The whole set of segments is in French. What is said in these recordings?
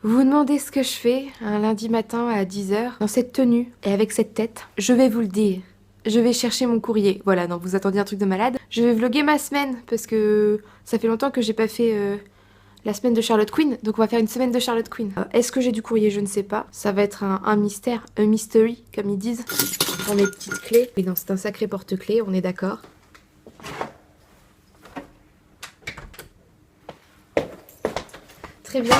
Vous vous demandez ce que je fais un lundi matin à 10h dans cette tenue et avec cette tête? Je vais vous le dire. Je vais chercher mon courrier. Voilà, non, vous attendiez un truc de malade. Je vais vlogger ma semaine parce que ça fait longtemps que j'ai pas fait la semaine de Charlotte Quinn. Donc on va faire une semaine de Charlotte Quinn. Est-ce que j'ai du courrier? Je ne sais pas. Ça va être un mystère, un mystery comme ils disent. Pour mes petites clés. Mais non, c'est un sacré porte-clés, on est d'accord. Très bien.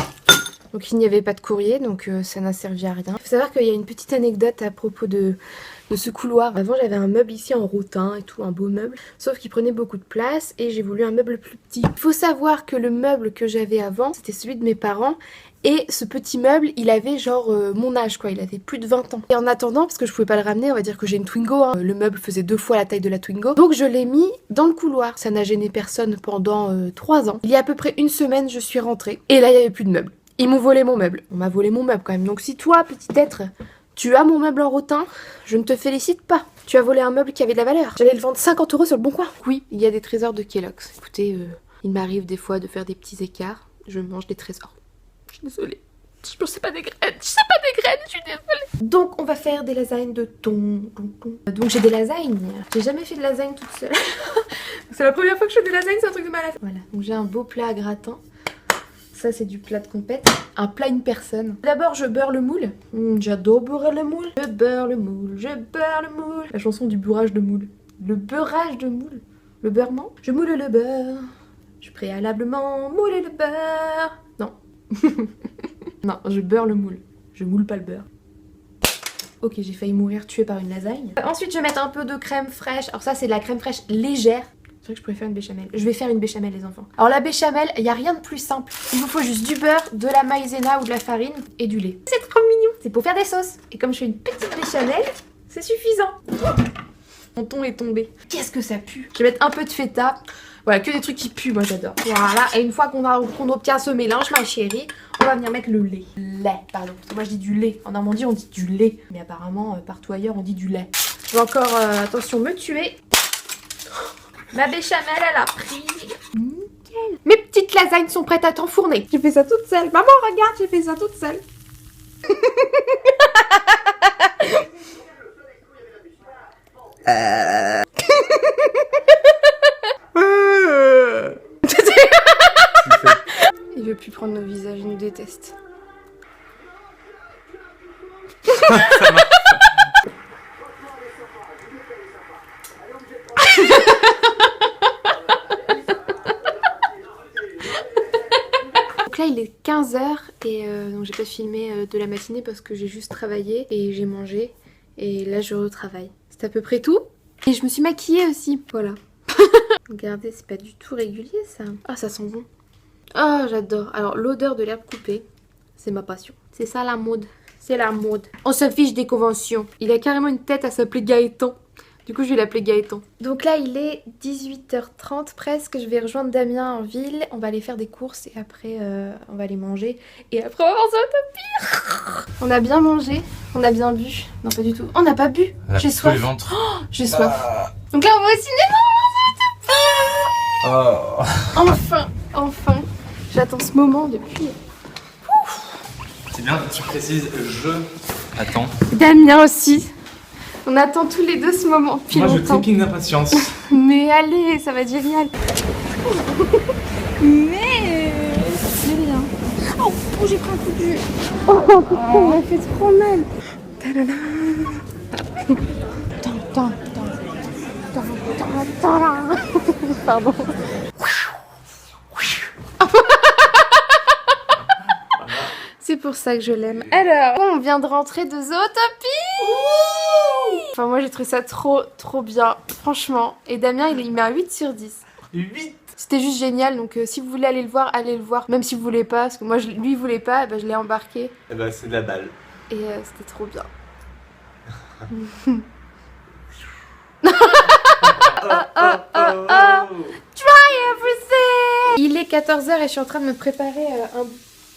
Donc il n'y avait pas de courrier, donc ça n'a servi à rien. Il faut savoir qu'il y a une petite anecdote à propos de ce couloir. Avant j'avais un meuble ici en rotin et tout, un beau meuble, sauf qu'il prenait beaucoup de place et j'ai voulu un meuble plus petit. Il faut savoir que le meuble que j'avais avant, c'était celui de mes parents. Et ce petit meuble, il avait genre mon âge quoi, il avait plus de 20 ans. Et en attendant, parce que je pouvais pas le ramener, on va dire que j'ai une Twingo, hein. Le meuble faisait 2 fois la taille de la Twingo. Donc je l'ai mis dans le couloir. Ça n'a gêné personne pendant 3 ans. Il y a à peu près une semaine, je suis rentrée. Et là, il y avait plus de meuble. Ils m'ont volé mon meuble. On m'a volé mon meuble quand même. Donc si toi, petit être, tu as mon meuble en rotin, je ne te félicite pas. Tu as volé un meuble qui avait de la valeur. J'allais le vendre 50 € sur le bon coin. Oui, il y a des trésors de Kellogg's. Écoutez, il m'arrive des fois de faire des petits écarts. Je mange des trésors. Je suis désolée. Je sais pas des graines. Je sais pas des graines, je suis désolée. Donc on va faire des lasagnes de thon. Donc j'ai des lasagnes. J'ai jamais fait de lasagne toute seule. C'est la première fois que je fais des lasagnes, c'est un truc de malade. Voilà, donc j'ai un beau plat à gratin. Ça c'est du plat de compète, un plat une personne. D'abord je beurre le moule. J'adore beurrer le moule. Je beurre le moule, je beurre le moule. La chanson du bourrage de moule. Le beurrage de moule. Le beurrement. Je moule le beurre. Je préalablement moule le beurre. Non. Non, je beurre le moule. Je moule pas le beurre. Ok, j'ai failli mourir tuée par une lasagne. Ensuite je vais mettre un peu de crème fraîche. Alors ça c'est de la crème fraîche légère. C'est vrai que je pourrais faire une béchamel. Je vais faire une béchamel les enfants. Alors la béchamel, il n'y a rien de plus simple. Il vous faut juste du beurre, de la maïzena ou de la farine et du lait. C'est trop mignon. C'est pour faire des sauces. Et comme je fais une petite béchamel, c'est suffisant. Mon thon est tombé. Qu'est-ce que ça pue. Je vais mettre un peu de feta. Voilà, que des trucs qui puent, moi j'adore. Voilà, et une fois qu'on obtient ce mélange, ma chérie, on va venir mettre le lait. Pardon. Parce que moi je dis du lait. En Normandie on dit du lait. Mais apparemment, partout ailleurs on dit du lait. Je vais encore, attention, me tuer. Ma béchamel, elle a pris. Nickel. Mes petites lasagnes sont prêtes à t'enfourner. J'ai fait ça toute seule. Maman, regarde, j'ai fait ça toute seule. Il veut plus prendre nos visages, il nous déteste. Donc là il est 15h et donc j'ai pas filmé de la matinée parce que j'ai juste travaillé et j'ai mangé et là je retravaille. C'est à peu près tout. Et je me suis maquillée aussi, voilà. Regardez, c'est pas du tout régulier ça. Ah ça sent bon. Ah j'adore. Alors l'odeur de l'herbe coupée, c'est ma passion. C'est ça la mode. C'est la mode. On se fiche des conventions. Il a carrément une tête à s'appeler Gaëtan. Du coup je vais l'appeler Gaëtan. Donc là il est 18h30 presque, je vais rejoindre Damien en ville, on va aller faire des courses et après on va aller manger et après on va voir Zootopie. On a bien mangé, on a bien bu, non pas du tout, on n'a pas bu, j'ai soif. Oh, j'ai soif. Donc là on va au cinéma, on va au Zootopie. Enfin, j'attends ce moment depuis. C'est bien que tu précises je attends. Damien aussi. On attend tous les deux ce moment depuis longtemps. Moi je trépigne d'impatience. Mais allez, ça va être génial. Mais c'est bien. Oh, j'ai pris un coup de jus. Oh, ça m'a fait trop mal. Pardon. C'est pour ça que je l'aime. Alors, on vient de rentrer de Zootopie. Enfin, moi j'ai trouvé ça trop bien, franchement. Et Damien, il met un 8 sur 10. 8. C'était juste génial, donc si vous voulez aller le voir, allez le voir. Même si vous voulez pas, parce que moi, lui, il voulait pas, et ben, je l'ai embarqué. Et bah c'est de la balle. Et c'était trop bien. Try everything. Il est 14h et je suis en train de me préparer un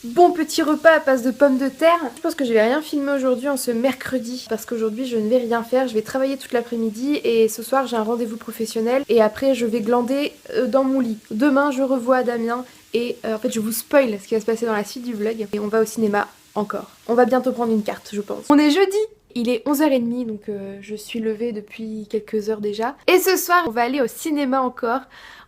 bon petit repas à base de pommes de terre. Je pense que je vais rien filmer aujourd'hui en ce mercredi parce qu'aujourd'hui je ne vais rien faire, je vais travailler toute l'après-midi et ce soir j'ai un rendez-vous professionnel et après je vais glander dans mon lit. Demain je revois Damien Et en fait je vous spoil ce qui va se passer dans la suite du vlog. Et on va au cinéma encore. On va bientôt prendre une carte je pense. On est jeudi. Il est 11h30 donc je suis levée depuis quelques heures déjà. Et ce soir on va aller au cinéma encore.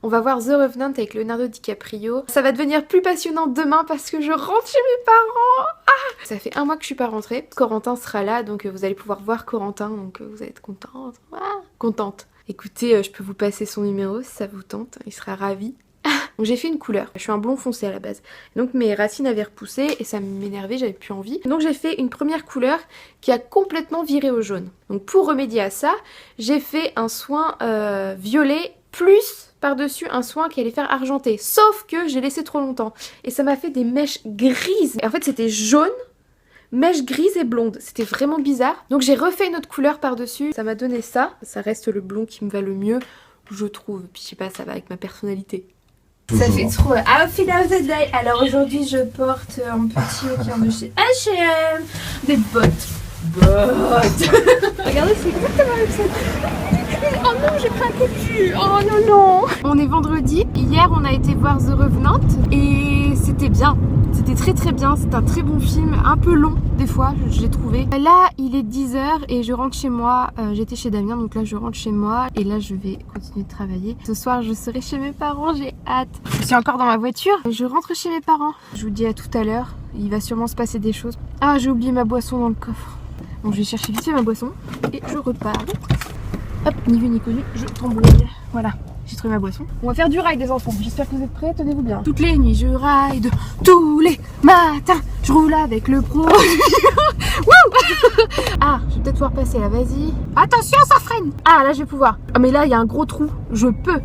On va voir The Revenant avec Leonardo DiCaprio. Ça va devenir plus passionnant demain parce que je rentre chez mes parents. Ah, ça fait un mois que je suis pas rentrée. Corentin sera là donc vous allez pouvoir voir Corentin donc vous allez être contente. Ah, contente. Écoutez, je peux vous passer son numéro si ça vous tente. Il sera ravi. Donc j'ai fait une couleur, je suis un blond foncé à la base. Donc mes racines avaient repoussé et ça m'énervait, j'avais plus envie. Donc j'ai fait une première couleur qui a complètement viré au jaune. Donc pour remédier à ça, j'ai fait un soin violet plus par-dessus un soin qui allait faire argenté. Sauf que j'ai laissé trop longtemps et ça m'a fait des mèches grises. Et en fait c'était jaune, mèche grise et blonde, c'était vraiment bizarre. Donc j'ai refait une autre couleur par-dessus, ça m'a donné ça. Ça reste le blond qui me va le mieux, je trouve. Puis je sais pas, ça va avec ma personnalité. Ça fait trop outfit of the day. Alors aujourd'hui je porte un petit haut de chez H&M, des bottes. Regardez, c'est exactement la même chose. Oh non, j'ai pris un coup de cul. Oh non non. On est vendredi. Hier on a été voir The Revenant et c'était bien. C'était très très bien, c'est un très bon film, un peu long des fois, je l'ai trouvé. Là il est 10h et je rentre chez moi, j'étais chez Damien donc là je rentre chez moi et là je vais continuer de travailler. Ce soir je serai chez mes parents, j'ai hâte. Je suis encore dans ma voiture, je rentre chez mes parents. Je vous dis à tout à l'heure, il va sûrement se passer des choses. Ah, j'ai oublié ma boisson dans le coffre. Donc je vais chercher vite fait ma boisson et je repars. Hop, ni vu ni connu, je t'embrouille. Voilà. J'ai trouvé ma boisson. On va faire du ride des enfants. J'espère que vous êtes prêts, tenez-vous bien. Toutes les nuits je ride, tous les matins je roule avec le pro. Ah, je vais peut-être pouvoir passer là, vas-y. Attention, ça freine. Ah, là je vais pouvoir. Ah mais là il y a un gros trou. Je peux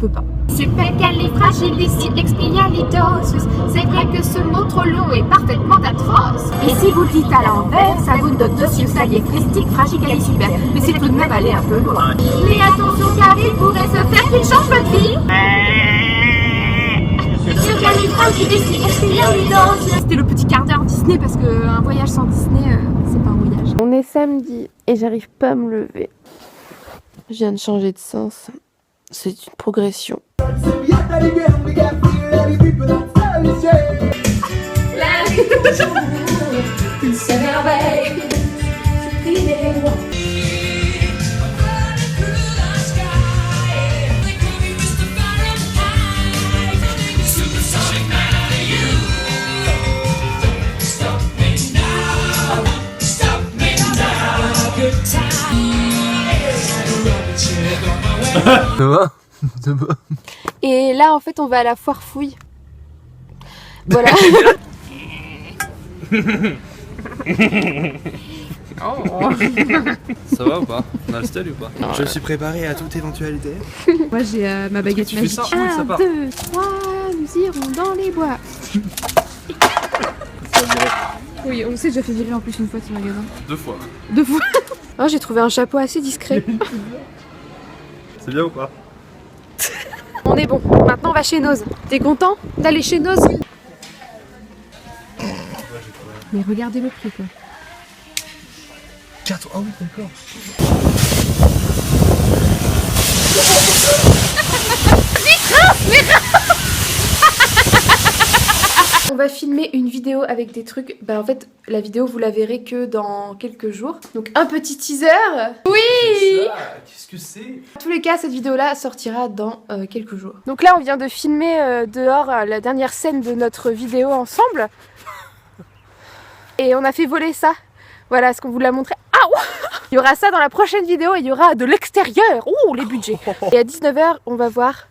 pas. Supercalifragilisticexpialidocious. C'est vrai que ce mot trop long est parfaitement atroce. Et si vous le dites à l'envers, ça vous donne dossier saliéfristique fragicali-super. Mais c'est tout de même aller un peu loin. Mais attention car il pourrait se faire qu'il change votre vie. Supercalifragilisticexpialidocious. C'était le petit quart d'heure Disney parce qu'un voyage sans Disney, c'est pas un voyage. On est samedi et j'arrive pas à me lever. Je viens de changer de sens. C'est une progression. Et là en fait on va à la foire fouille. Voilà. Ça va ou pas? On a le style ou pas? Je suis préparé à toute éventualité. Moi j'ai ma baguette magique. 1, 2, 3, nous irons dans les bois. Oui, on s'est déjà fait virer en plus une fois de ce magasin. 2 fois. 2 fois. Oh, j'ai trouvé un chapeau assez discret. C'est bien ou pas? On est bon, maintenant on va chez Noz. T'es content d'aller chez Noz? Mais regardez le prix quoi. Ah oui, d'accord. On va filmer une vidéo avec des trucs. Bah en fait la vidéo vous la verrez que dans quelques jours. Donc un petit teaser. Oui. Qu'est-ce que c'est? En tous les cas cette vidéo là sortira dans quelques jours. Donc là on vient de filmer dehors la dernière scène de notre vidéo ensemble. Et on a fait voler ça. Voilà ce qu'on vous l'a montré. Ah ouais. Il y aura ça dans la prochaine vidéo et il y aura de l'extérieur. Ouh les budgets. Et à 19h on va voir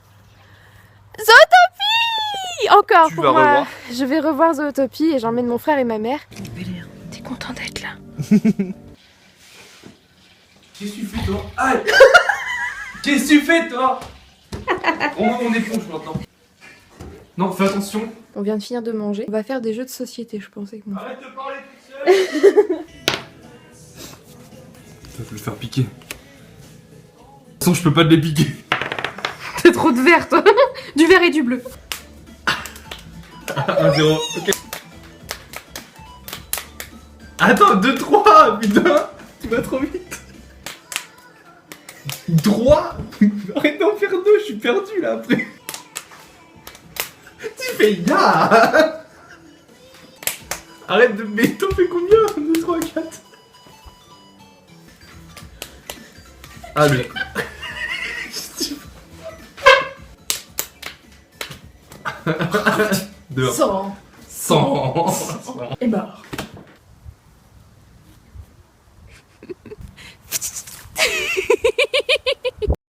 Zootopie. Encore pour moi. Je vais revoir Zootopie et j'emmène mon frère et ma mère. T'es content d'être là? Qu'est-ce que tu fais toi? Aïe. Qu'est-ce que tu fais toi? On éponge maintenant. Non, fais attention. On vient de finir de manger. On va faire des jeux de société, je pensais que moi. Arrête de parler tout seul. Ça faut le faire piquer. De toute façon, je peux pas te les piquer. T'es trop de vert, toi. Du vert et du bleu. 1-0. Ok. Attends, 2-3. Putain, tu vas trop vite. 3. Arrête d'en faire 2, je suis perdu là après. fait ya. Arrête de... Mais t'en fais combien? 2, 3, 4. Ah, le... 2, 100. 100. Et mort.